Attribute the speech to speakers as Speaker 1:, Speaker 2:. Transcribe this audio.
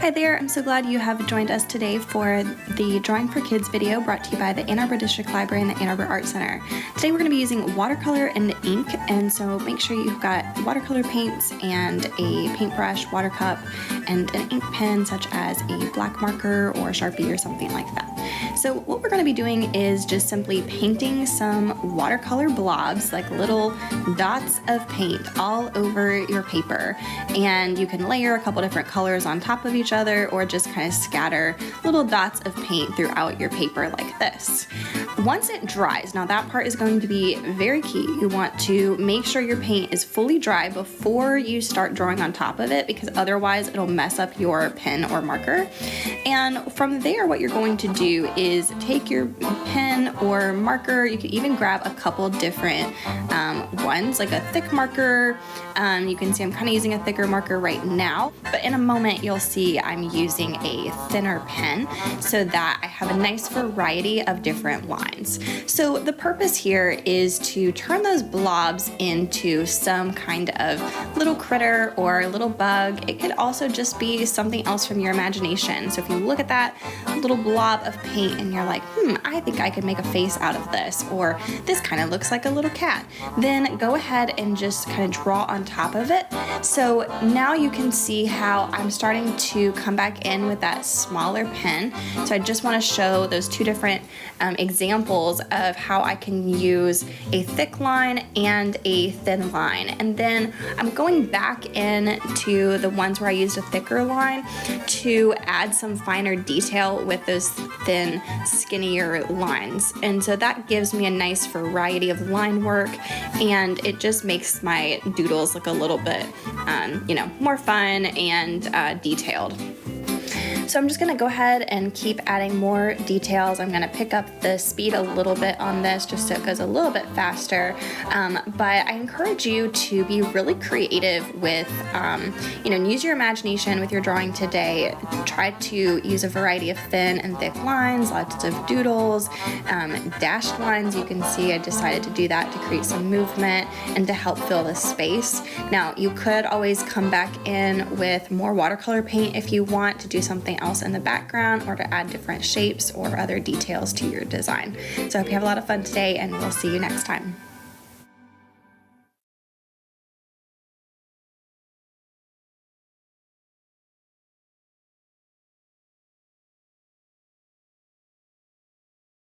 Speaker 1: Hi there, I'm so glad you have joined us today for the Drawing for Kids video brought to you by the Ann Arbor District Library and the Ann Arbor Art Center. Today we're going to be using watercolor and ink, and so make sure you've got watercolor paints and a paintbrush, water cup, and an ink pen such as a black marker or Sharpie or something like that. So what we're going to be doing is just simply painting some watercolor blobs, like little dots of paint all over your paper, and you can layer a couple different colors on top of each other or just kind of scatter little dots of paint throughout your paper like this. Once it dries, now that part is going to be very key. You want to make sure your paint is fully dry before you start drawing on top of it, because otherwise it'll mess up your pen or marker. And from there, what you're going to do is take your pen or marker. You could even grab a couple different ones, like a thick marker. You can see I'm kind of using a thicker marker right now, but in a moment you'll see I'm using a thinner pen so that I have a nice variety of different lines. So the purpose here is to turn those blobs into some kind of little critter or a little bug. It could also just be something else from your imagination. So if you look at that little blob of paint and you're like, I think I could make a face out of this, or this kind of looks like a little cat, then go ahead and just kind of draw on top of it. So now you can see how I'm starting to come back in with that smaller pen. So I just want to show those two different examples of how I can use a thick line and a thin line. And then I'm going back in to the ones where I used a thicker line to add some finer detail with those thin, skinnier lines. And so that gives me a nice variety of line work, and it just makes my doodles look a little bit, more fun and detailed. So I'm just going to go ahead and keep adding more details. I'm going to pick up the speed a little bit on this just so it goes a little bit faster. But I encourage you to be really creative with, use your imagination with your drawing today. Try to use a variety of thin and thick lines, lots of doodles, dashed lines. You can see I decided to do that to create some movement and to help fill the space. Now, you could always come back in with more watercolor paint if you want to do something else in the background or to add different shapes or other details to your design. So I hope you have a lot of fun today, and we'll see you next time.